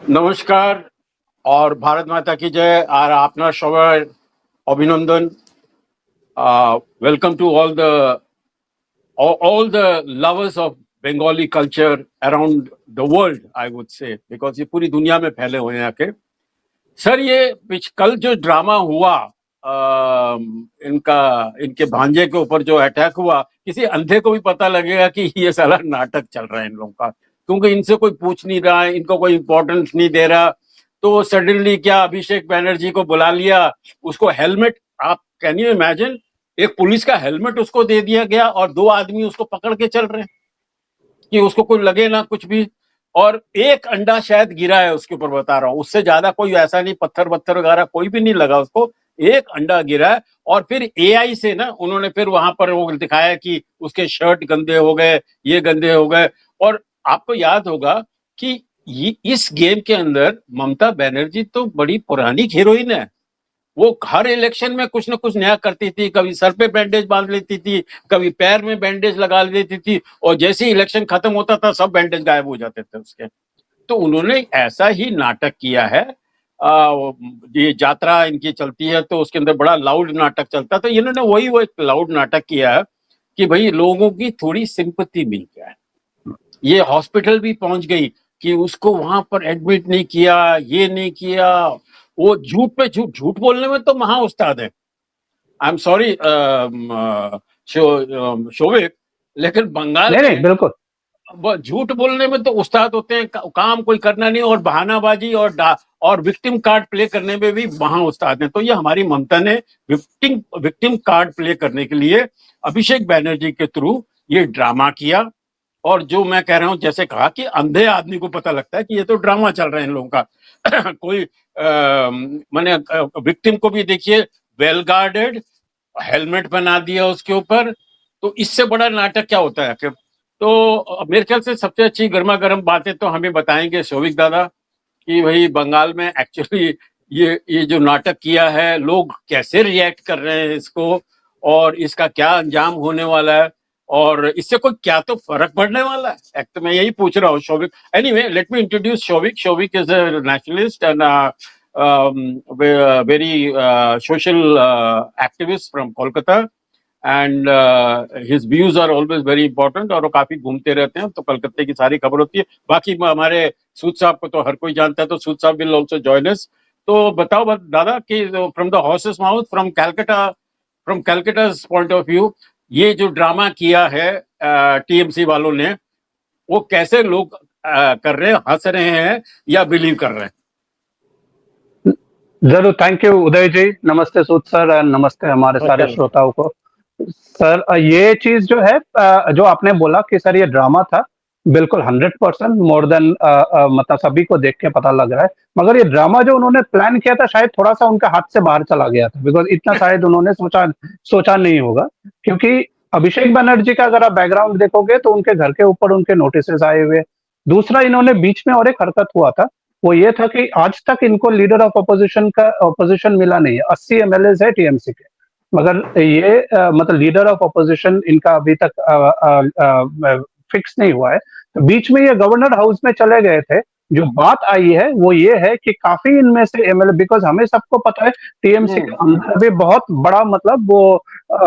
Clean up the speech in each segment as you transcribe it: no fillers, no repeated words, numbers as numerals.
নমস্কার और भारत माता की जय और आपना সবার অভিনন্দন। Welcome to all the lovers of Bengali culture around the world, I would say, because ये पूरी दुनिया में फैले हुए हैं आके। सर ये कल जो ड्रामा हुआ इनके भांजे के ऊपर जो अटैक हुआ, किसी अंधे को भी पता लगेगा कि ये साला नाटक चल रहा है इन लोगों का, क्योंकि इनसे कोई पूछ नहीं रहा है, इनको कोई इम्पोर्टेंस नहीं दे रहा। तो सडनली क्या अभिषेक बैनर्जी को बुला लिया, उसको हेलमेट, आप कैन यू इमेजिन, एक पुलिस का हेलमेट उसको दे दिया गया और 2 आदमी उसको पकड़ के चल रहे हैं कि उसको कोई लगे ना कुछ भी। और एक अंडा शायद गिरा है उसके ऊपर, बता रहा हूँ, उससे ज्यादा कोई ऐसा नहीं, पत्थर वत्थर वगैरह कोई भी नहीं लगा उसको, एक अंडा गिरा है। और फिर एआई से ना उन्होंने फिर वहां पर वो दिखाया कि उसके शर्ट गंदे हो गए, ये गंदे हो गए। और आपको याद होगा कि इस गेम के अंदर ममता बनर्जी तो बड़ी पुरानी हीरोइन है। वो हर इलेक्शन में कुछ ना कुछ नया करती थी, कभी सर पे बैंडेज बांध लेती थी, कभी पैर में बैंडेज लगा लेती थी, और जैसे ही इलेक्शन खत्म होता था सब बैंडेज गायब हो जाते थे उसके। तो उन्होंने ऐसा ही नाटक किया है। ये यात्रा इनकी चलती है तो उसके अंदर बड़ा लाउड नाटक चलता है, तो इन्होंने वो एक लाउड नाटक किया है कि भाई लोगों की थोड़ी सिंपैथी मिल जाए। ये हॉस्पिटल भी पहुंच गई कि उसको वहां पर एडमिट नहीं किया, ये नहीं किया। वो झूठ पे झूठ, झूठ बोलने में तो महा उस्ताद है। आई एम सॉरी शोभिक, लेकिन बंगाल नहीं में नहीं बिल्कुल झूठ बोलने में तो उस्ताद होते हैं, काम कोई करना नहीं, और बहानाबाजी और विक्टिम कार्ड प्ले करने में भी महा उस्ताद हैं। तो ये हमारी ममता ने विक्टिम कार्ड प्ले करने के लिए अभिषेक बैनर्जी के थ्रू ये ड्रामा किया। और जो मैं कह रहा हूं, जैसे कहा कि अंधे आदमी को पता लगता है कि ये तो ड्रामा चल रहा है इन लोगों का। कोई मैंने विक्टिम को भी देखिए वेल गार्डेड, हेलमेट बना दिया उसके ऊपर, तो इससे बड़ा नाटक क्या होता है फिर। तो मेरे ख्याल से सबसे अच्छी गर्मा गर्म बातें तो हमें बताएंगे शोभिक दादा कि भाई बंगाल में एक्चुअली ये जो नाटक किया है, लोग कैसे रिएक्ट कर रहे हैं इसको, और इसका क्या अंजाम होने वाला है, और इससे कोई क्या तो फर्क पड़ने वाला है। एक तो मैं यही पूछ रहा हूँ Shobhik. Anyway, let me introduce Shobhik. Shobhik is a nationalist and very social activist from Kolkata, and his views are always very important, और वो काफी घूमते रहते हैं, तो कलकत्ते की सारी खबर होती है। बाकी हमारे सूद साहब को तो हर कोई जानता है, तो सूद साहब विल ऑल्सो जॉइन अस। तो बताओ दादा कि from the horse's mouth, from Calcutta's point of view, ये जो ड्रामा किया है टीएमसी वालों ने, वो कैसे लोग कर रहे हैं, हंस रहे हैं या बिलीव कर रहे हैं? जरूर, थैंक यू उदय जी। नमस्ते सूद सर, एंड नमस्ते हमारे सारे श्रोताओं को। सर, ये चीज जो है, जो आपने बोला कि सर ये ड्रामा था, बिल्कुल 100% मोर देन, मतलब सभी को देख के पता लग रहा है। मगर ये ड्रामा जो उन्होंने प्लान किया था, शायद थोड़ा सा उनके हाथ से बाहर चला गया था, बिकॉज इतना शायद उन्होंने सोचा नहीं होगा। क्योंकि अभिषेक बनर्जी का अगर आप बैकग्राउंड देखोगे तो उनके घर के ऊपर उनके नोटिस आए हुए। दूसरा, इन्होंने बीच में और एक हरकत हुआ था, वो ये था कि आज तक इनको लीडर ऑफ अपोजिशन मिला नहीं है। 80 एमएलए है टीएमसी के, मगर ये मतलब लीडर ऑफ अपोजिशन इनका अभी तक फिक्स नहीं हुआ है। तो बीच में ये गवर्नर हाउस में चले गए थे। जो बात आई है वो ये है कि काफी इनमें से एमएलए, बिकॉज हमें सबको पता है टीएमसी के अंदर भी बहुत बड़ा मतलब वो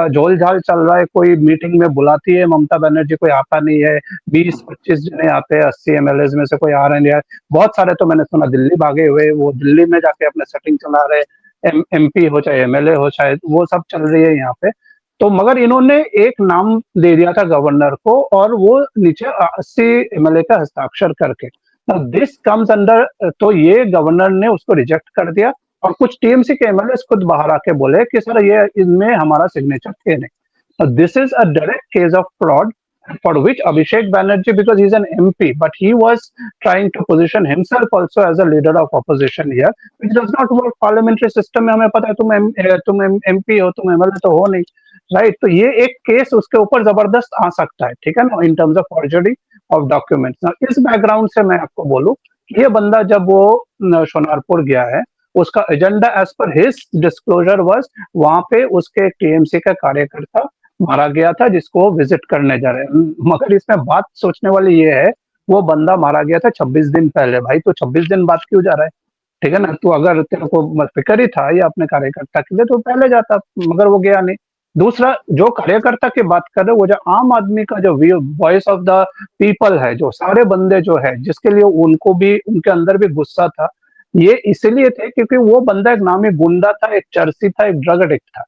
झोल झाल चल रहा है। कोई मीटिंग में बुलाती है ममता बनर्जी, कोई आता नहीं है। 20-25 जने आते हैं, 80 एमएलए में से कोई आ रहे नहीं है। बहुत सारे तो मैंने सुना दिल्ली भागे हुए, वो दिल्ली में जाके अपने सेटिंग चला रहे। एमपी हो चाहे एमएलए हो, शायद वो सब चल रही है यहाँ पे। तो मगर इन्होंने एक नाम दे दिया था गवर्नर को, और वो नीचे 80 एमएलए का हस्ताक्षर करके दिस कम्स अंडर। तो ये गवर्नर ने उसको रिजेक्ट कर दिया, और कुछ टीएमसी के एमएलए खुद बाहर आके बोले कि सर ये इनमें हमारा सिग्नेचर थे नहीं। This is a direct case of fraud for which Abhishek Banerjee, because he's an MP, but he was trying to position himself also as a leader of opposition here, which does not work. Parliamentary system में हमें पता है, तुम MP हो, तुम MLA तो हो नहीं, राइट? तो ये एक केस उसके ऊपर जबरदस्त आ सकता है, ठीक है ना, in terms of forgery of documents. इस बैकग्राउंड से मैं आपको बोलूं कि ये बंदा जब वो सोनारपुर गया है, उसका agenda as per his disclosure was, वहां पे उसके टीएमसी का कार्यकर्ता मारा गया था जिसको वो विजिट करने जा रहे हैं। मगर इसमें बात सोचने वाली ये है, वो बंदा मारा गया था 26 दिन पहले। भाई तो 26 दिन बाद क्यों जा रहा है? ठीक है ना? तो अगर तेरे को फिक्र ही था या अपने कार्यकर्ता के लिए तो पहले जाता, मगर वो गया नहीं। दूसरा, जो कार्यकर्ता की बात कर रहे हो, वो जो आम आदमी का जो वॉइस ऑफ द पीपल है, जो सारे बंदे जो है, जिसके लिए उनको भी, उनके अंदर भी गुस्सा था, ये इसलिए थे क्योंकि वो बंदा एक नामी गुंडा था, एक चरसी था, एक ड्रग एडिक्ट था।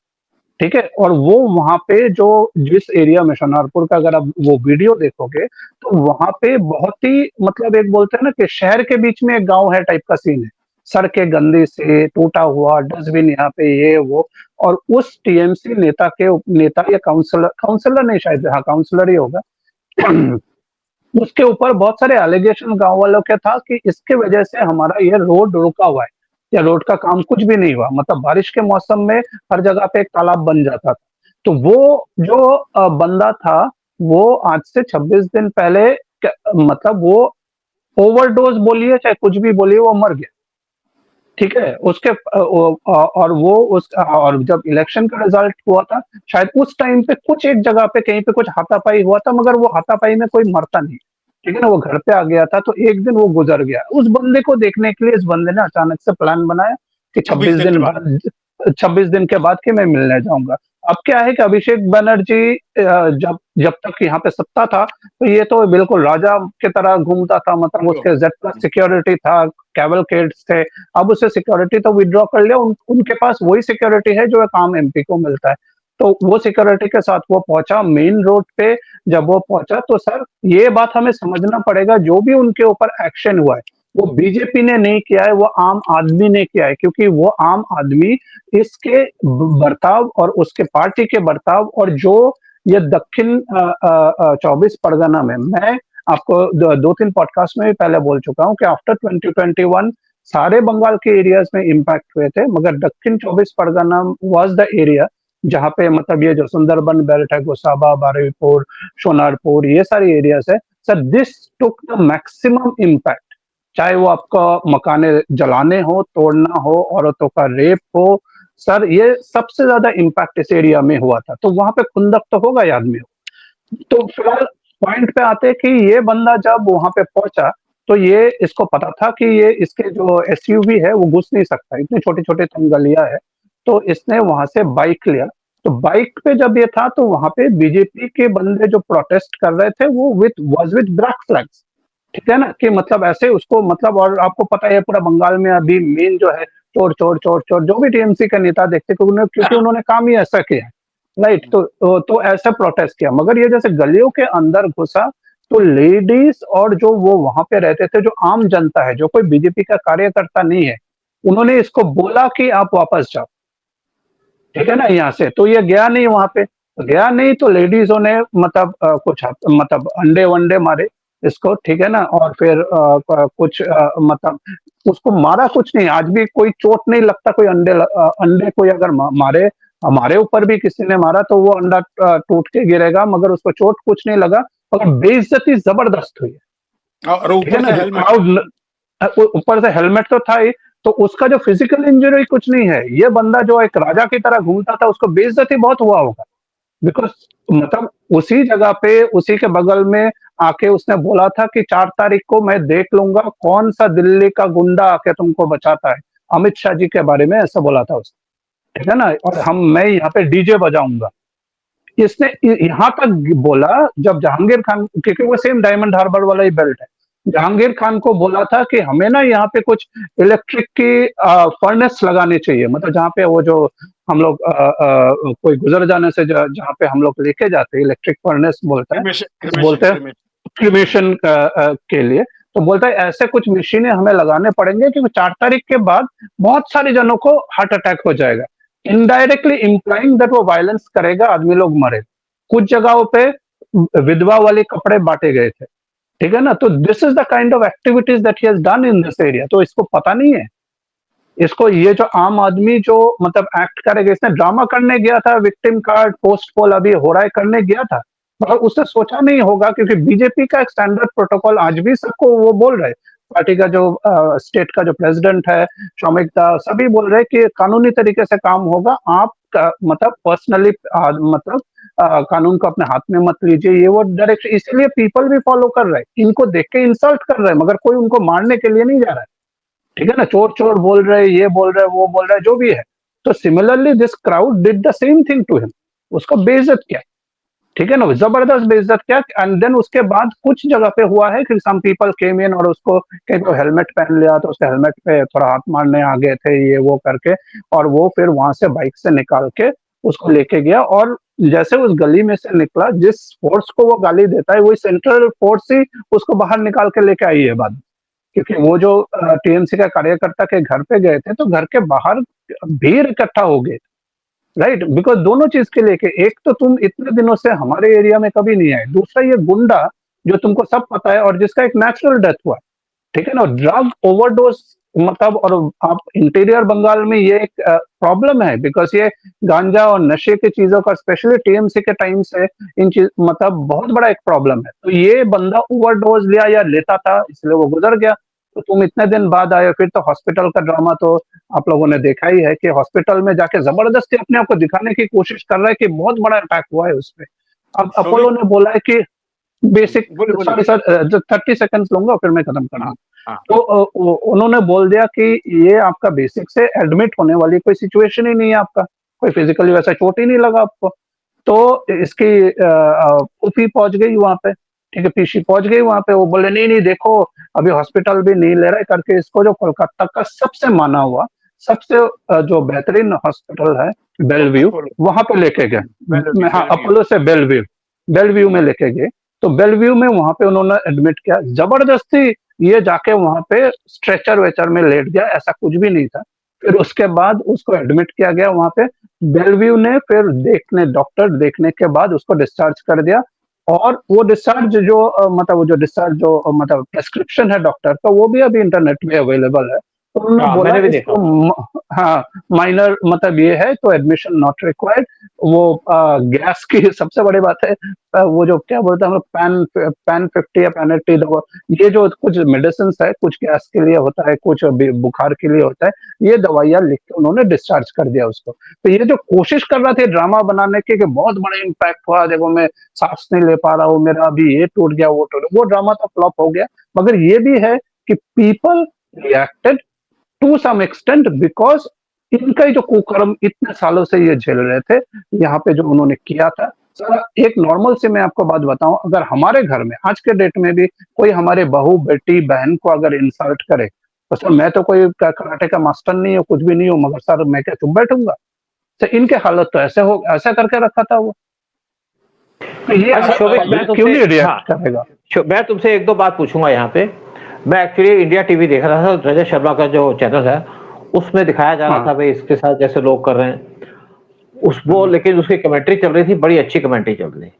ठीक है? और वो वहां पे जो, जिस एरिया में सोनारपुर का अगर आप वो वीडियो देखोगे तो वहां पे बहुत ही मतलब एक बोलते हैं ना कि शहर के बीच में एक गांव है टाइप का सीन है। सड़कें गंदी से टूटा हुआ, डस्टबिन यहाँ पे, ये वो। और उस टीएमसी नेता के, नेता या काउंसलर, काउंसलर नहीं शायद, हाँ काउंसलर ही होगा, उसके ऊपर बहुत सारे एलिगेशन गांव वालों के था कि इसके वजह से हमारा ये रोड रुका हुआ है, या रोड का काम कुछ भी नहीं हुआ। मतलब बारिश के मौसम में हर जगह पे एक तालाब बन जाता था। तो वो जो बंदा था, वो आज से 26 दिन पहले मतलब वो ओवरडोज बोलिए चाहे कुछ भी बोलिए, वो मर गया। ठीक है? उसके और वो उस, और जब इलेक्शन का रिजल्ट हुआ था, शायद उस टाइम पे कुछ एक जगह पे कहीं पे कुछ हाथापाई हुआ था, मगर वो हाथापाई में कोई मरता नहीं। ठीक है ना? वो घर पे आ गया था, तो एक दिन वो गुजर गया। उस बंदे को देखने के लिए इस बंदे ने अचानक से प्लान बनाया कि 26 26 दिन के दिन बाद। बाद, 26 दिन के बाद कि मैं मिलने जाऊंगा। अब क्या है कि अभिषेक बनर्जी जब जब तक यहाँ पे सत्ता था, तो ये तो बिल्कुल राजा की तरह घूमता था। मतलब उसके जेड प्लस सिक्योरिटी था, कैवलकेड्स थे। अब उससे सिक्योरिटी तो विड्रॉ कर लिया, उनके पास वही सिक्योरिटी है जो एक आम एमपी को मिलता है। तो वो सिक्योरिटी के साथ वो पहुंचा मेन रोड पे। जब वो पहुंचा तो सर, ये बात हमें समझना पड़ेगा, जो भी उनके ऊपर एक्शन हुआ है, वो बीजेपी ने नहीं किया है, वो आम आदमी ने किया है। क्योंकि वो आम आदमी इसके बर्ताव और उसके पार्टी के बर्ताव, और जो ये दक्षिण 24 परगना में, मैं आपको 2-3 पॉडकास्ट में भी पहले बोल चुका हूं कि आफ्टर 2021 सारे बंगाल के एरियाज में इम्पैक्ट हुए थे, मगर दक्षिण 24 परगना वाज द एरिया जहां पे मतलब ये जो सुंदरबन बेल्ट है, गोसाबा, बारुईपुर, सोनारपुर, ये सारी एरियाज है sir, this took the maximum impact. चाहे वो आपका मकाने जलाने हो, तोड़ना हो, औरतों का रेप हो, सर ये सबसे ज्यादा इम्पैक्ट इस एरिया में हुआ था। तो वहां पे खुंदक तो होगा ही आदमी को। तो फिलहाल पॉइंट पे आते हैं कि ये बंदा जब वहां पे पहुंचा, तो ये इसको पता था कि ये इसके जो एसयूवी है वो घुस नहीं सकता, इतनी छोटी छोटी तंग गलियां है। तो इसने वहां से बाइक लिया। तो बाइक पे जब ये था, तो वहां पे बीजेपी के बंदे जो प्रोटेस्ट कर रहे थे, वो विद ब्लैक फ्लैग्स। ठीक है ना? कि मतलब ऐसे उसको मतलब, और आपको पता है पूरा बंगाल में अभी मेन जो है, चोर चोर चोर चोर, जो भी टीएमसी का नेता देखते, क्योंकि उन्होंने काम ही ऐसा किया है। राइट? तो ऐसा प्रोटेस्ट किया, मगर ये जैसे गलियों के अंदर घुसा, तो लेडीज और जो वो वहां पे रहते थे, जो आम जनता है, जो कोई बीजेपी का कार्यकर्ता नहीं है, उन्होंने इसको बोला कि आप वापस जाओ। ठीक है ना? यहाँ से तो ये गया नहीं वहां पे, तो गया नहीं, तो लेडीजों ने मतलब मतलब अंडे वंडे मारे इसको। ठीक है ना? और फिर कुछ मतलब उसको मारा कुछ नहीं, आज भी कोई चोट नहीं लगता। कोई अंडे कोई अगर मारे, हमारे ऊपर भी किसी ने मारा तो वो अंडा टूट के गिरेगा, मगर उसको चोट कुछ नहीं लगा, मगर बेइज्जती जबरदस्त हुई है। और ठीक है ऊपर से ना? हेलमेट। क्राउड, ऊपर से हेलमेट तो था ही, तो उसका जो फिजिकल इंजरी कुछ नहीं है। ये बंदा जो एक राजा की तरह घूमता था, उसको बेइज्जती बहुत हुआ होगा। बिकॉज मतलब उसी जगह पे, उसी के बगल में आके उसने बोला था कि 4 तारीख को मैं देख लूंगा कौन सा दिल्ली का गुंडा आके तुमको बचाता है। अमित शाह जी के बारे में ऐसा बोला था उसने। ठीक है ना? और मैं यहाँ पे डीजे बजाऊंगा। इसने यहाँ तक बोला, जब जहांगीर खान, क्योंकि वो सेम डायमंड हार्बर वाला ही बेल्ट है, जहांगीर खान को बोला था कि हमें ना यहाँ पे कुछ इलेक्ट्रिक की फर्नेस लगानी चाहिए। मतलब जहाँ पे वो जो हम लोग कोई गुजर जाने से जहाँ पे हम लोग लेके जाते हैं, इलेक्ट्रिक फर्नेस बोलता है, क्रिमेशन तो बोलते हैं क्रिमेशन। क्रिमेशन के लिए। तो बोलता है ऐसे कुछ मशीनें हमें लगाने पड़ेंगे, क्योंकि 4 तारीख के बाद बहुत सारे जनों को हार्ट अटैक हो जाएगा। इनडायरेक्टली इंप्लाइंग दैट वो वायलेंस करेगा, आदमी लोग मरे। कुछ जगहों पे विधवा वाले कपड़े बांटे गए थे। ठीक है ना? तो this is the kind of activities that he has done in this area. तो इसको पता नहीं है, इसको ये जो आम आदमी जो मतलब एक्ट करेगा, इसने ड्रामा करने गया था, विक्टिम कार्ड पोस्ट पोल अभी हो रहा है, करने गया था, मगर उसने सोचा नहीं होगा, क्योंकि बीजेपी का एक स्टैंडर्ड प्रोटोकॉल आज भी सबको वो बोल रहे, पार्टी का जो स्टेट का जो प्रेसिडेंट है, शौमिक दा, सभी बोल रहे कि कानूनी तरीके से काम होगा। आप मतलब पर्सनली मतलब कानून को अपने हाथ में मत लीजिए, ये वो डायरेक्शन, इसलिए पीपल भी फॉलो कर रहे हैं, इनको देख के इंसल्ट कर रहे हैं, मगर कोई उनको मारने के लिए नहीं जा रहा है। ठीक है ना, चोर चोर बोल रहे, ये बोल रहे, वो बोल रहे, जो भी है। तो similarly this crowd did the same thing to him, उसको बेइज्जत किया। ठीक है ना, जबरदस्त बेइज्जत किया। एंड देन उसके बाद कुछ जगह पे हुआ है कि सम पीपल केम इन और उसको कहीं तो हेलमेट पहन लिया, तो उसके हेलमेट पे थोड़ा हाथ मारने आ गए थे, ये वो करके, और वो फिर वहां से बाइक से निकाल के उसको लेके गया। और जैसे उस गली में से निकला, जिस फोर्स को वो गाली देता है, वही सेंट्रल फोर्स ही उसको बाहर निकाल के लेके आई है बाद, क्योंकि वो जो टीएमसी का कार्यकर्ता के घर पे गए थे, तो घर के बाहर भीड़ इकट्ठा हो गए, राइट। बिकॉज दोनों चीज के लेके, एक तो तुम इतने दिनों से हमारे एरिया में कभी नहीं आए, दूसरा ये गुंडा जो तुमको सब पता है और जिसका एक नेचुरल डेथ हुआ, ठीक है ना, ड्रग ओवरडोज, मतलब। और आप इंटीरियर बंगाल में ये एक प्रॉब्लम है, बिकॉज ये गांजा और नशे की चीजों का स्पेशली टीएमसी के टाइम से इन चीज, मतलब बहुत बड़ा एक प्रॉब्लम है। तो ये बंदा ओवरडोज लिया या लेता था, इसलिए वो गुजर गया। तो तुम इतने दिन बाद आए, फिर तो हॉस्पिटल का ड्रामा तो आप लोगों ने देखा ही है कि हॉस्पिटल में जाके जबरदस्ती अपने आप को दिखाने की कोशिश कर रहा है कि बहुत बड़ा अटैक हुआ है उस पे। अब अपोलो शोभित, ने बोला है कि बेसिक, बोलिए बोलिए। सॉरी सर, 30 सेकंड लूंगा फिर मैं खत्म करूंगा। हाँ हाँ। तो उन्होंने बोल दिया कि ये आपका बेसिक से एडमिट होने वाली कोई सिचुएशन ही नहीं है, आपका कोई फिजिकली वैसा चोट ही नहीं लगा आपको। तो इसकी फूफी पहुंच गई वहां पे, ठीक है, पीसी पहुंच गई वहां पे। वो बोले नहीं नहीं देखो, अभी हॉस्पिटल भी नहीं ले रहे करके, इसको जो कोलकाता का सबसे माना हुआ, सबसे जो बेहतरीन हॉस्पिटल है बेलव्यू, अपोलो, वहां पे लेके गए। बेलव्यू, हाँ, बेलव्यू। अपोलो से बेलव्यू, बेलव्यू में लेके गए। तो बेलव्यू में वहां पे उन्होंने एडमिट किया, जबरदस्ती ये जाके वहां पे स्ट्रेचर वेचर में लेट गया, ऐसा कुछ भी नहीं था। फिर उसके बाद उसको एडमिट किया गया वहां पे, बेलव्यू ने फिर डॉक्टर देखने के बाद उसको डिस्चार्ज कर दिया। और वो डिस्चार्ज जो मतलब वो जो डिस्चार्ज जो मतलब प्रेस्क्रिप्शन है डॉक्टर का, वो भी अभी इंटरनेट पे अवेलेबल है। तो उन्होंने हाँ, बोला मैंने भी देखा। इसको हाँ, माइनर मतलब ये है, तो एडमिशन नॉट रिक्वायर्ड। वो गैस की सबसे बड़ी बात है, वो जो क्या बोलते हैं हम लोग, पैन 50 या पैन 80 दवा, ये जो कुछ मेडिसिन है, कुछ गैस के लिए होता है, कुछ बुखार के लिए होता है, ये दवाइयां लिख के उन्होंने डिस्चार्ज कर दिया उसको। तो ये जो कोशिश कर रहे थे ड्रामा बनाने की कि बहुत बड़ा इम्पैक्ट हुआ, देखो मैं सांस नहीं ले पा रहा हूँ, मेरा अभी ये टूट गया, वो टूट गया, वो ड्रामा तो फ्लॉप हो गया। मगर ये भी है कि people reacted to some extent, because इनका ही जो कुकर्म इतने सालों से ये झेल रहे थे, यहाँ पे जो उन्होंने किया था। सर एक नॉर्मल से मैं आपको बात बताऊं, अगर हमारे घर में आज के डेट में भी कोई हमारे बहू बेटी बहन को अगर इंसल्ट करे, तो सर मैं तो कोई कराटे का मास्टर नहीं हूँ, कुछ भी नहीं हूँ, मगर सर मैं क्या चुप बैठूंगा? सर इनके हालत तो ऐसा करके रखा था वो। तो ये अच्छा शोभित, मैं क्यों तुमसे नहीं रिएक्ट हाँ करेगा? मैं तुमसे एक दो बात पूछूंगा यहाँ पे। मैं एक्चुअली इंडिया टीवी देख रहा था, रजत शर्मा का जो चैनल है उसमें दिखाया जा रहा हाँ था भाई इसके साथ जैसे लोग कर रहे हैं उस वो, लेकिन उसकी कमेंट्री चल रही थी, बड़ी अच्छी कमेंट्री चल रही।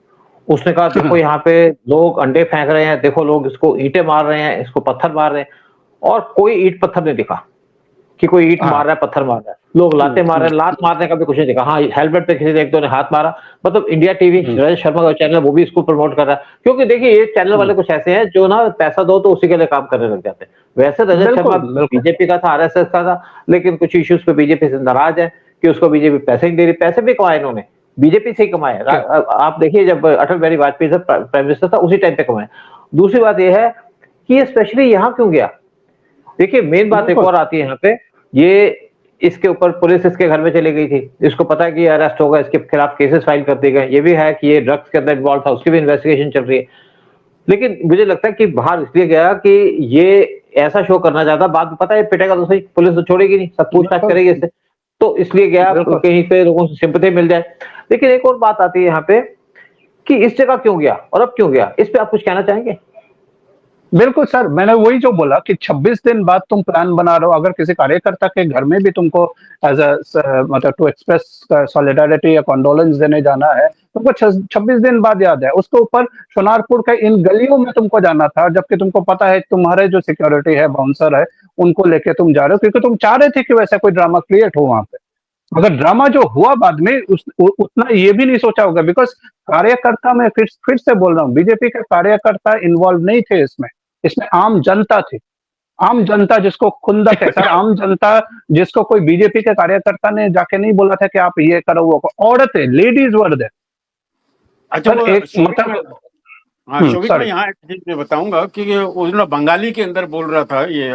उसने कहा देखो यहाँ पे लोग अंडे फेंक रहे हैं, देखो लोग इसको ईंटें मार रहे हैं, इसको पत्थर मार रहे हैं, और कोई ईंट पत्थर नहीं दिखा कि कोई ईंट मार रहा है, पत्थर मार रहा है। लोग लाते मार रहे हैं, लात मारने का भी कुछ नहीं दिखा। हाँ, हेलमेट पे किसी ने एक दो ने हाथ मारा। मतलब इंडिया टीवी, रजत शर्मा का चैनल, वो भी इसको प्रमोट कर रहा है, क्योंकि देखिए ये चैनल वाले कुछ ऐसे हैं जो ना पैसा दो तो उसी के लिए काम करने लग जाते हैं। वैसे रजत शर्मा बिल्कुल बिल्कुल बीजेपी का था, आरएसएस का था, लेकिन कुछ इश्यूज पे बीजेपी से नाराज है कि उसको बीजेपी पैसे नहीं दे रही। पैसे भी कमाए इन्होंने, बीजेपी से ही कमाए। आप देखिए जब अटल बिहारी वाजपेयी साहब प्राइम मिनिस्टर था उसी टाइम पे कमाए। दूसरी बात यह है कि ये स्पेशली यहाँ क्यों गया। देखिए मेन बात एक और आती है यहाँ पे, ये इसके ऊपर पुलिस इसके घर में चली गई थी, इसको पता है कि अरेस्ट होगा, इसके खिलाफ केसेस फाइल कर दिए गए। ये भी है कि ये ड्रग्स के अंदर इन्वॉल्व था, उसकी भी इन्वेस्टिगेशन चल रही है। लेकिन मुझे लगता है कि बाहर इसलिए गया कि ये ऐसा शो करना चाहता, बाद में पता है पिटेगा तो सही, पुलिस तो छोड़ेगी नहीं, सब पूछताछ करेगी इससे, तो इसलिए गया कहीं पे लोगों से सिंपैथी मिल जाए। लेकिन एक और बात आती है यहाँ पे कि इस जगह क्यों गया और अब क्यों गया, इस पे आप कुछ कहना चाहेंगे? बिल्कुल सर, मैंने वही जो बोला कि 26 दिन बाद तुम प्लान बना रहे हो, अगर किसी कार्यकर्ता के घर में भी तुमको एज मतलब टू एक्सप्रेस सॉलिडारिटी या कॉन्डोलेंस देने जाना है, तुमको 26 दिन बाद याद है। उसके ऊपर सोनारपुर के इन गलियों में तुमको जाना था, जबकि तुमको पता है तुम्हारे जो सिक्योरिटी है, बाउंसर है, उनको लेके तुम जा रहे हो, क्योंकि तुम चाह रहे थे कि वैसा कोई ड्रामा क्रिएट हो वहां पे। मगर ड्रामा जो हुआ बाद में उतना ये भी नहीं सोचा होगा, बिकॉज कार्यकर्ता, मैं फिर से बोल रहा हूँ, बीजेपी के कार्यकर्ता इन्वॉल्व नहीं थे इसमें। इसमें आम जनता थी, आम जनता जिसको खुंदक है सर, आम जनता जिसको कोई बीजेपी के कार्यकर्ता ने जाके नहीं बोला था कि आप ये करो वो करो। औरतें, लेडीज वर देयर, अच्छा सर वो एक शोभिक मतलब हाँ शोभिक मैं सॉरी यहाँ एक चीज मैं बताऊंगा कि उसने बंगाली के अंदर बोल रहा था ये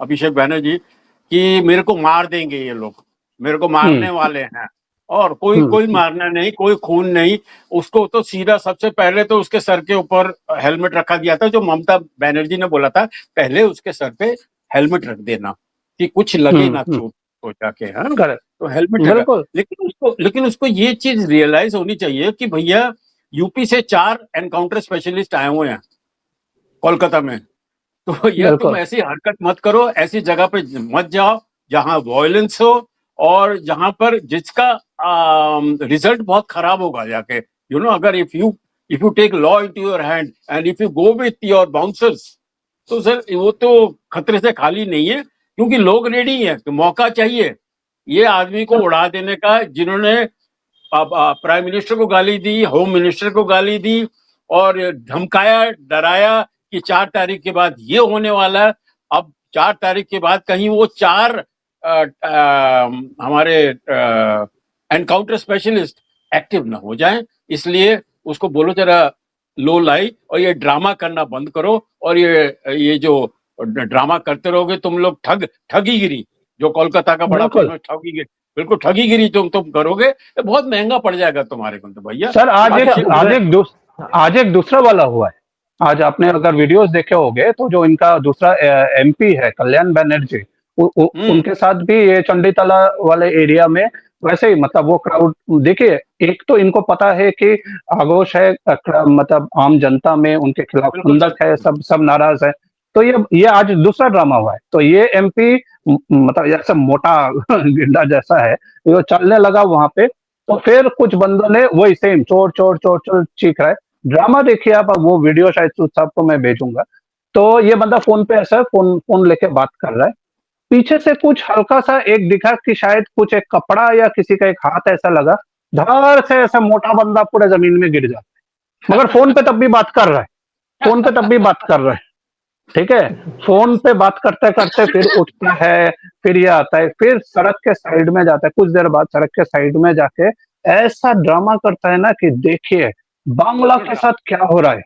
अभिषेक बैनर्जी कि मेरे को मार देंगे ये लोग, मेरे को हम्म मारने वाले हैं। और कोई कोई हम्म मारना नहीं, कोई खून नहीं। उसको तो सीधा सबसे पहले तो उसके सर के ऊपर हेलमेट रखा गया था, जो ममता बनर्जी ने बोला था पहले उसके सर पे हेलमेट रख देना कि कुछ लगे ना हम्म। चोट हो जाके, है। करेक्ट। तो हेलमेट रखा। बिल्कुल। लेकिन उसको ये चीज रियलाइज होनी चाहिए कि भैया यूपी से 4 एनकाउंटर स्पेशलिस्ट आए हुए हैं कोलकाता में। तो ये तुम बिल्कुल। ऐसी हरकत मत करो, ऐसी जगह पे मत जाओ जहां वॉयलेंस हो और जहां पर जिसका रिजल्ट बहुत खराब होगा जाके। अगर if you take law into your hand and if you go with your bouncers, तो सर वो तो खतरे से खाली नहीं है, क्योंकि लोग रेडी हैं तो मौका चाहिए ये आदमी को उड़ा देने का, जिन्होंने अब प्राइम मिनिस्टर को गाली दी, होम मिनिस्टर को गाली दी और धमकाया डराया कि 4 तारीख के बाद ये होने वाला है। अब 4 तारीख के बाद कहीं वो 4 हमारे एनकाउंटर स्पेशलिस्ट एक्टिव ना हो जाएं, इसलिए उसको बोलो जरा लो लाई और ये ड्रामा करना बंद करो। और ये जो ड्रामा करते रहोगे तुम लोग ठगीगिरी, जो कोलकाता का बड़ा बिल्कुल। फेमस ठगीगिरी, बिल्कुल ठगीगिरी तुम करोगे तो बहुत महंगा पड़ जाएगा तुम्हारे को तो भैया। सर आज एक अच्छा अभिषेक आज बैनर्जी एक दूस, आज एक दूसरा वाला हुआ है। आज आपने अगर वीडियोस देखे होंगे तो जो इनका दूसरा एमपी है कल्याण बनर्जी, हम्म उनके साथ भी ये चंडीतला वाले एरिया में वैसे ही मतलब वो क्राउड देखिए। एक तो इनको पता है कि आक्रोश है मतलब आम जनता में उनके खिलाफ बिल्कुल सर। खुंदक है, सब सब नाराज है। तो ये आज दूसरा ड्रामा हुआ है। तो ये एमपी मतलब जैसे मोटा गिड्डा जैसा है, वो चलने लगा वहां पे। तो फिर कुछ बंदों ने वही सेम चोर चोर चोर चोर चीख रहा है। ड्रामा देखिए आप, अब वो वीडियो शायद सबको मैं भेजूंगा। तो ये बंदा फोन पे ऐसा फोन फोन लेके बात कर रहा है। पीछे से कुछ हल्का सा एक दिखा कि शायद कुछ एक कपड़ा या किसी का एक हाथ ऐसा लगा, धड़ से ऐसा मोटा बंदा पूरे जमीन में गिर जाता है। मगर फोन पे तब भी बात कर रहा है, फोन पे तब भी बात कर रहा है। ठीक है। फोन पे बात करते करते फिर उठता है, फिर ये आता है, फिर सड़क के साइड में जाता है, कुछ देर बाद सड़क के साइड में जाके ऐसा ड्रामा करता है ना कि देखिए बांग्ला के साथ क्या हो रहा है।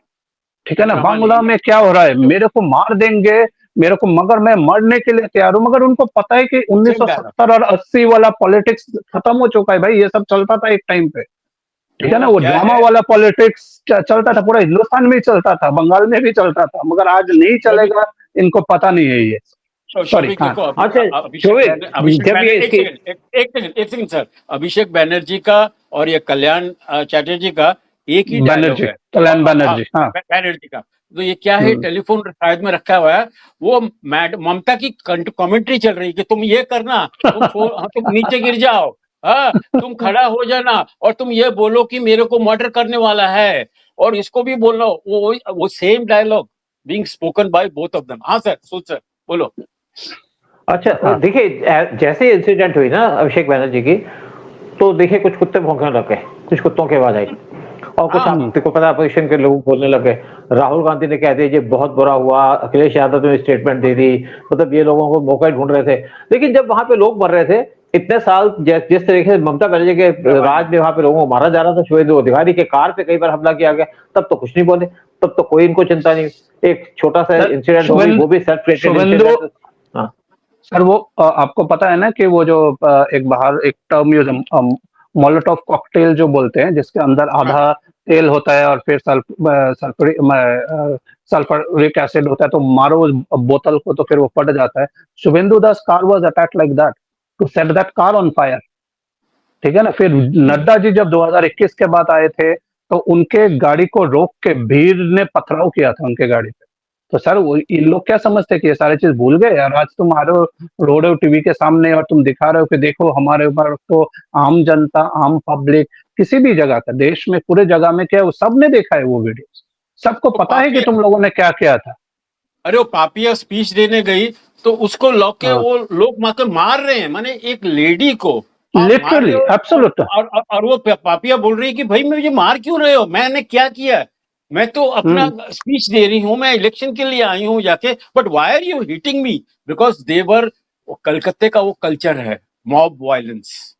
ठीक है ना, ड्रामा नहीं बांग्ला है में क्या हो रहा है, मेरे को मार देंगे मेरे को, मगर मैं मरने के लिए तैयार हूं। मगर उनको पता है कि सेम डायलॉग। 1970 और 80 वाला पॉलिटिक्स खत्म हो चुका है भाई, ये सब चलता था एक टाइम पे। ठीक है ना, वो वो क्या ड्रामा है वाला पॉलिटिक्स चलता था, पूरा हिंदुस्तान में ही चलता था, बंगाल में भी चलता था, मगर आज नहीं शोभिक चलेगा। इनको पता नहीं है ये। सॉरी। शोभिक हाँ। देखो अच्छा शोभिक, अभिषेक जब ये बैनर्जी इसकी एक सेकंड सर। अभिषेक बैनर्जी का और ये कल्याण चैटर्जी का एक ही डायलॉग बनर्जी, है। कल्याण हाँ बनर्जी। हाँ। बैनर्जी का तो ये क्या है, हम्म। टेलीफोन शायद में रखा हुआ है। वो ममता की कमेंट्री चल रही है कि तुम ये करना, तुम नीचे गिर जाओ, हाँ तुम खड़ा हो जाना और तुम ये बोलो कि मेरे को मर्डर करने वाला है, और इसको भी बोलो। वो same dialogue being spoken by both of them. हाँ सर, सुन सर बोलो। अच्छा हाँ। देखिए, जैसे इंसिडेंट हुई ना अभिषेक बैनर्जी की, तो देखिए कुछ कुत्ते भौंकने लग गए, कुछ कुत्तों की आवाज आई और कुछ हाँ आपको पता अपोजिशन के लोग बोलने लगे। राहुल गांधी ने कह दिया ये बहुत बुरा हुआ, अखिलेश यादव ने स्टेटमेंट दे दी, मतलब ये लोगों को मौका ही ढूंढ रहे थे। लेकिन जब वहां पे लोग मर रहे थे इतने साल, जिस तरीके से ममता बनर्जी के राज में वहां पे लोगों को मारा जा रहा था, शुभेंदु अधिकारी के कार पे कई बार हमला किया गया, तब तो कुछ नहीं बोले, तब तो कोई इनको चिंता नहीं। एक छोटा सा सर इंसिडेंट हो गई, वो भी सेल्फ क्रिएटेड शुभेंदु, इंसिडेंट। हाँ सर वो आपको पता है ना कि वो जो एक बाहर एक टर्म यूज, मोलोटोव कॉकटेल जो बोलते हैं, जिसके अंदर हाँ आधा तेल होता है और फिर सल्फ्यूरिक एसिड होता है, तो मारो उस बोतल को तो फिर वो फट जाता है। Suvendu Das car was attacked like that to set that car on fire. ठीक है ना। फिर नड्डा जी जब 2021 के बाद आए थे तो उनके गाड़ी को रोक के भीड़ ने पथराव किया था उनके गाड़ी पे। तो सर इन लोग क्या समझते हैं कि ये सारी चीज भूल गए यार? आज तुम आ रहे हो, रो रहे हो टीवी के सामने और तुम दिखा रहे हो कि देखो हमारे ऊपर, तो आम जनता, आम पब्लिक, किसी भी जगह का, देश में पूरे जगह में क्या है, वो सबने देखा है वो वीडियो, सबको वो पता है कि पापिया, तुम लोगों ने क्या किया था। अरे वो पापिया स्पीच देने गई तो उसको लॉक के हाँ। वो लोग मार मार रहे हैं, माने एक लेडी को आप मार रहे लिटरली हो। एब्सोल्यूट। और वो पापिया बोल रही है कि भाई मुझे मार क्यों रहे हो, मैंने क्या किया, मैं तो अपना हम्म। स्पीच दे रही हूँ, मैं इलेक्शन के लिए आई हूँ जाके, but why are you hitting me, because there, कलकत्ते का वो कल्चर है मॉब वायलेंस।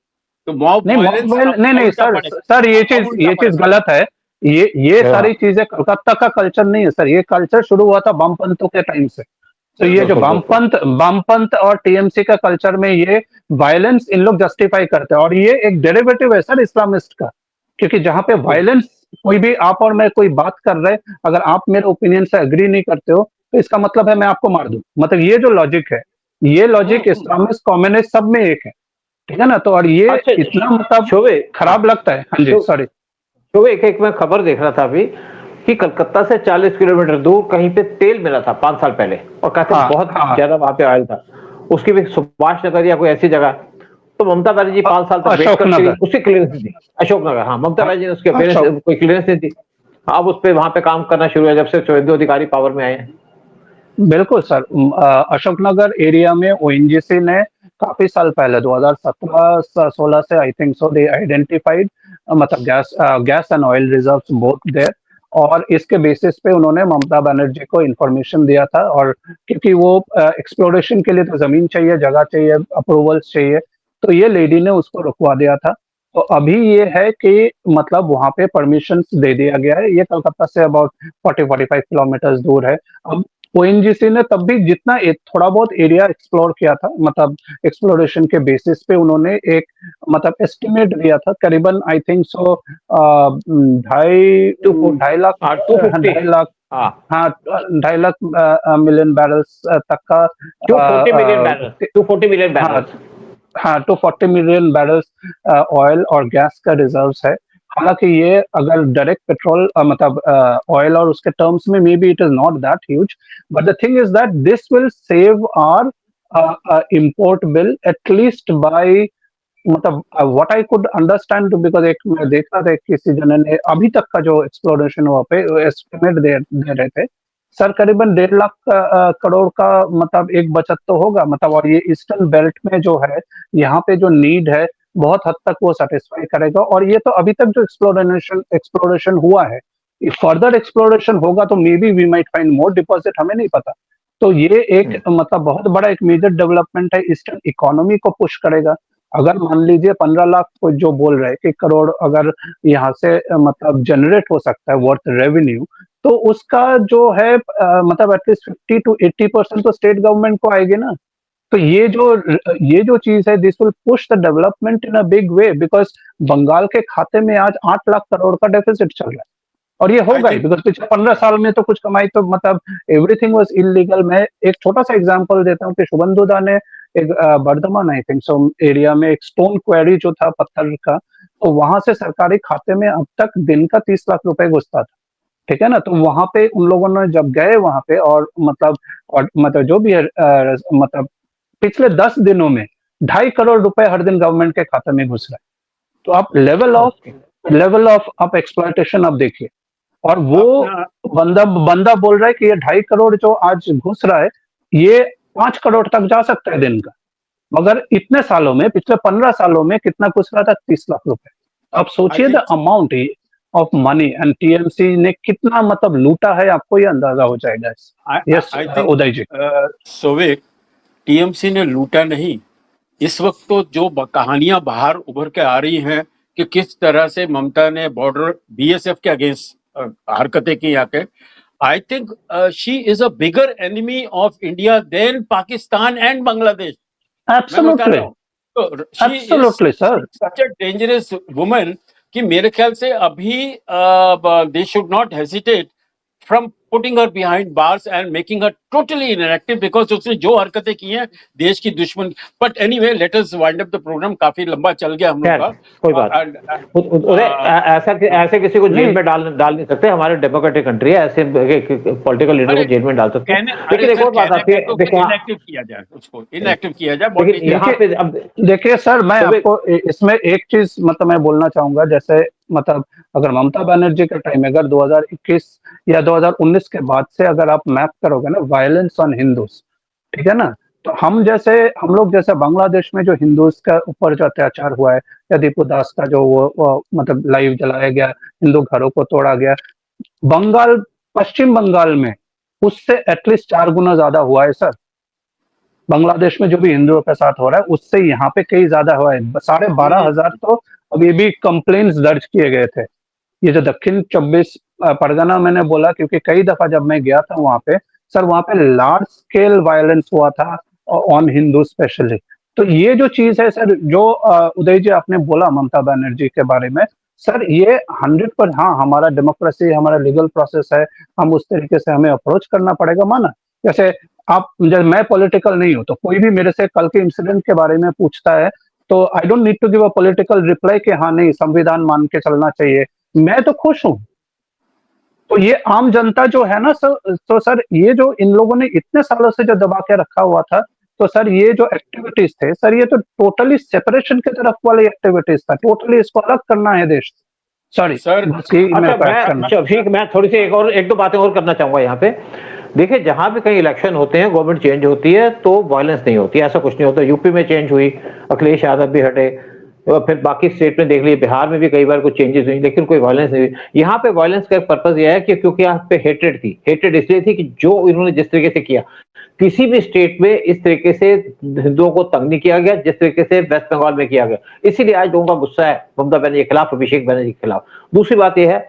तो मॉब नहीं वायलेंस अब नहीं नहीं उल्टा सर, पड़ेगा, सर अब उल्टा ये चीज पड़ेगा। गलत है। ये सारी चीजें कलकत्ता का कल्चर नहीं है सर, ये कल्चर शुरू हुआ था वामपंथों के टाइम से। तो ये जो वामपंथ और टीएमसी का कल्चर में ये वायलेंस इन लोग जस्टिफाई करते हैं, और ये एक डेरिवेटिव है सर इस्लामिस्ट का, क्योंकि जहां पे वायलेंस, कोई भी आप और मैं कोई बात कर रहे, अगर आप मेरे ओपिनियन से एग्री नहीं करते हो तो इसका मतलब है मैं आपको मार दूं, मतलब ये जो लॉजिक है, ये लॉजिक इस्लामिस्ट कम्युनिस्ट सब में एक है, ठीक है ना। तो और ये इतना मतलब शोभे खराब लगता है। हाँ जी, सॉरी। तो एक मैं खबर देख रहा था अभी कि कलकत्ता से 40 किलोमीटर दूर कहीं पे तेल मिला था 5 साल पहले, और कहते हैं बहुत ज्यादा वहां पे ऑयल था, उसकी भी सुभाष नगर या कोई ऐसी जगह। तो ममता बनर्जी 5 साल तक वेट करती रही, उसकी क्लियरेंस दी। अशोकनगर, हाँ, ममता बनर्जी ने उसके कोई क्लियरेंस नहीं दी। अब उस पे वहां पे काम करना शुरू है जब से शुभेंदु अधिकारी पावर में आए हैं। बिल्कुल सर, अशोकनगर एरिया में ओएनजीसी ने काफी साल पहले 2017-16 से I think so they identified मतलब gas and oil reserves both there, और इसके बेसिस पे उन्होंने ममता बनर्जी को इंफॉर्मेशन दिया था, और क्योंकि वो एक्सप्लोरेशन के लिए तो जमीन चाहिए, जगह चाहिए, अप्रूवल्स चाहिए, तो ये लेडी ने उसको रुकवा दिया था। तो अभी ये है कि मतलब वहां पे परमिशन दे दिया गया है, ये कलकत्ता से अबाउट 40-45 किलोमीटर दूर है। अब ओएनजीसी ने तब भी जितना थोड़ा बहुत एरिया एक्सप्लोर किया था, मतलब एक्सप्लोरेशन के बेसिस पे उन्होंने एक मतलब एस्टिमेट दिया था, करीबन आई थिंक सो 2.5 लाख, हाँ, 2.5 लाख, हाँ 2.5 लाख मिलियन बैरल्स तक का, 240 मिलियन बैरल, 240 मिलियन बैरल, हाँ 240 मिलियन बैरल्स ऑयल और गैस का रिजर्व्स है। हालांकि ये अगर डायरेक्ट पेट्रोल मतलब ऑयल और उसके टर्म्स में maybe it is not that huge, but the thing is that this will save our import bill at least by, मतलब what I could understand, because एक मैं देख रहा था किसी जने ने अभी तक का जो एक्सप्लोरेशन हुआ पे एस्टिमेट दे रहे थे सर, करीबन 1.5 लाख करोड़ का मतलब एक बचत तो होगा, मतलब, और ये ईस्टर्न बेल्ट में जो है, यहाँ पे जो नीड है बहुत हद तक वो सेटिस्फाई करेगा। और ये तो अभी तक जो एक्सप्लोरेशन हुआ है, फर्दर एक्सप्लोरेशन होगा तो maybe we might find more deposit, हमें नहीं पता। तो ये एक मतलब बहुत बड़ा एक मेजर डेवलपमेंट है, ईस्टर्न इकोनॉमी को पुश करेगा। अगर मान लीजिए 15 लाख को जो बोल रहे हैं कि करोड़ अगर यहाँ से मतलब जनरेट हो सकता है वर्थ रेवेन्यू, तो उसका जो है मतलब एटलीस्ट 50-80% तो स्टेट गवर्नमेंट को आएगी ना। तो ये जो चीज है, this will push the development in a big way, because Bengal के खाते में आज 8 लाख करोड़ का डेफिसिट चल रहा है, और ये होगा ही बिकॉज पिछले 15 साल में तो कुछ कमाई तो मतलब एवरीथिंग वाज इलीगल। मैं एक छोटा सा एग्जांपल देता हूँ कि शुभेंदु दा ने एक बर्धमान आई थिंक सो एरिया में एक स्टोन क्वेरी जो था पत्थर का, तो वहां से सरकारी खाते में अब तक दिन का 30 लाख रुपए घुसता था, ठीक है ना। तो वहां पे उन लोगों ने जब गए वहां पे, और मतलब जो भी है मतलब पिछले 10 दिनों में 2.5 करोड़ रुपए हर दिन गवर्नमेंट के खाते में घुस रहा है। तो आप लेवल ऑफ आप एक्सप्लॉयटेशन आप देखिए, और वो बंदा बोल रहा है कि ये 2.5 करोड़ जो आज घुस रहा है, ये 5 करोड़ तक जा सकता है दिन का, मगर इतने सालों में, पिछले 15 सालों में कितना घुस रहा था? 30 लाख रुपए। आप सोचिए the amount of money, and TMC ने कितना मतलब लूटा है, आपको ये अंदाजा हो जाएगा। यस उदय जी। सोविक, टीएमसी ने लूटा नहीं, इस वक्त तो जो कहानियां बाहर उभर के आ रही हैं कि किस तरह से ममता ने बॉर्डर बीएसएफ के अगेंस्ट हरकतें की आके, I think she is a bigger enemy of India than Pakistan and Bangladesh. Absolutely, absolutely sir, such a dangerous woman कि मेरे ख्याल से अभी they should not hesitate from putting her behind bars and making her totally inactive, because उसने जो हरकतें की हैं देश की दुश्मन। But anyway, let us wind up the program, काफी लंबा चल गया हम लोग का। कोई बात ऐसे किसी को जेल में डाल नहीं सकते, हमारे डेमोक्रेटिक कंट्री है, ऐसे पॉलिटिकल लीडर को जेल में डाल सकते हैं। लेकिन एक और बात आती है, इनएक्टिव किया जाए, उसको इनएक्टिव किया जाए। यहाँ पे अब देखिए सर, मैं आपको इसमें एक चीज मतलब मैं बोलना चाहूंगा, जैसे मतलब अगर ममता बनर्जी के टाइम, अगर 2021 या 2019 के बाद से अगर आप मैप करोगे ना वायलेंस ऑन हिंदूज, ठीक है ना, तो हम लोग जैसे बांग्लादेश में जो हिंदूज का ऊपर जो अत्याचार हुआ है, या दीपू दास का जो वो मतलब लाइव जलाया गया, हिंदू घरों को तोड़ा गया, पश्चिम बंगाल में उससे एटलीस्ट 4 गुना ज्यादा हुआ है सर। बांग्लादेश में जो भी हिंदुओं के साथ हो रहा है उससे यहाँ पे कई ज्यादा हुआ है। 12,500 तो अभी भी कंप्लेन्स दर्ज किए गए थे। ये जो दक्षिण 24 परगना मैंने बोला क्योंकि कई दफा जब मैं गया था वहां पे, सर वहां पे लार्ज स्केल वायलेंस हुआ था ऑन हिंदू स्पेशली। तो ये जो चीज है सर, जो उदय जी आपने बोला ममता बनर्जी के बारे में, सर ये 100%, हाँ हमारा डेमोक्रेसी, हमारा लीगल प्रोसेस है, हम उस तरीके से हमें अप्रोच करना पड़ेगा। माना जैसे आप, जैसे मैं पॉलिटिकल नहीं हूं तो कोई भी मेरे से कल के इंसिडेंट के बारे में पूछता है तो I don't need to give a political reply कि हाँ नहीं संविधान मान के चलना चाहिए, मैं तो खुश हूं। तो ये आम जनता जो है ना सर, तो सर ये जो इन लोगों ने इतने सालों से जो दबा के रखा हुआ था, तो सर ये जो एक्टिविटीज थे सर, ये तो टोटली सेपरेशन की तरफ वाली एक्टिविटीज था, टोटली इसको अलग करना है देश। सॉरी सर बस यही मैं अच्छा बात करना। ठीक, मैं थोड़ी सी एक दो बातें और करना चाहूंगा यहाँ पे। देखिए जहां भी कहीं इलेक्शन होते हैं, गवर्नमेंट चेंज होती है तो वायलेंस नहीं होती, ऐसा कुछ नहीं होता। यूपी में चेंज हुई, अखिलेश यादव भी हटे, और फिर बाकी स्टेट में देख लीजिए, बिहार में भी कई बार कुछ चेंजेस हुई, लेकिन कोई वायलेंस नहीं हुई। यहाँ पे वायलेंस का पर्पज यह है कि क्योंकि यहाँ पे हेट्रेड थी। हेट्रेड इसलिए थी कि जो इन्होंने जिस तरीके से किया, किसी भी स्टेट में इस तरीके से हिंदुओं को तंग नहीं किया गया जिस तरीके से वेस्ट बंगाल में किया गया। इसीलिए आज लोगों का गुस्सा है ममता बनर्जी के खिलाफ, अभिषेक बनर्जी के खिलाफ। दूसरी बात यह है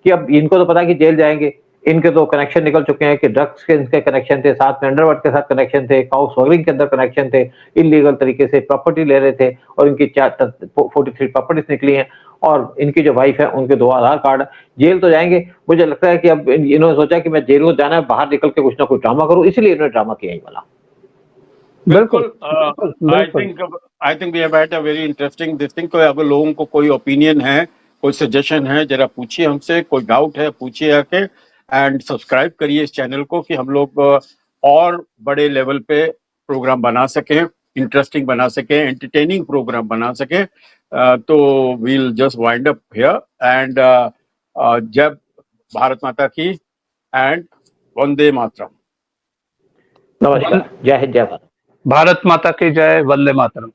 कि अब इनको तो पता है कि जेल जाएंगे, इनके तो कनेक्शन निकल चुके हैं कि ड्रग्स के इनके कनेक्शन थे, साथ में अंडरवर्ल्ड के साथ कनेक्शन थे, काउ स्मगलिंग के अंदर कनेक्शन थे, इलीगल तरीके से प्रॉपर्टी ले रहे थे, और इनकी 43 प्रॉपर्टीज निकली हैं, और इनकी जो वाइफ है उनके 2 आधार कार्ड। जेल तो जाएंगे। मुझे लगता है कि अब इन्होंने सोचा कि मैं जेल को जाना है, बाहर निकल के कुछ ना कुछ ड्रामा करूं, इसलिए इन्होंने ड्रामा किया ही वाला। बिल्कुल। I think we have had a very interesting this thing. तो अगर लोगों को कोई ओपिनियन है, कोई सजेशन है, जरा पूछिए हमसे, कोई डाउट है पूछिए आके, एंड सब्सक्राइब करिए इस चैनल को कि हम लोग और बड़े लेवल पे प्रोग्राम बना सकें, इंटरेस्टिंग बना सकें, एंटरटेनिंग प्रोग्राम बना सकें। तो we'll just wind up here and जय भारत माता की एंड वंदे मातरम। नमस्कार, जय हिंद, जय भारत। भारत माता की जय, वंदे मातरम।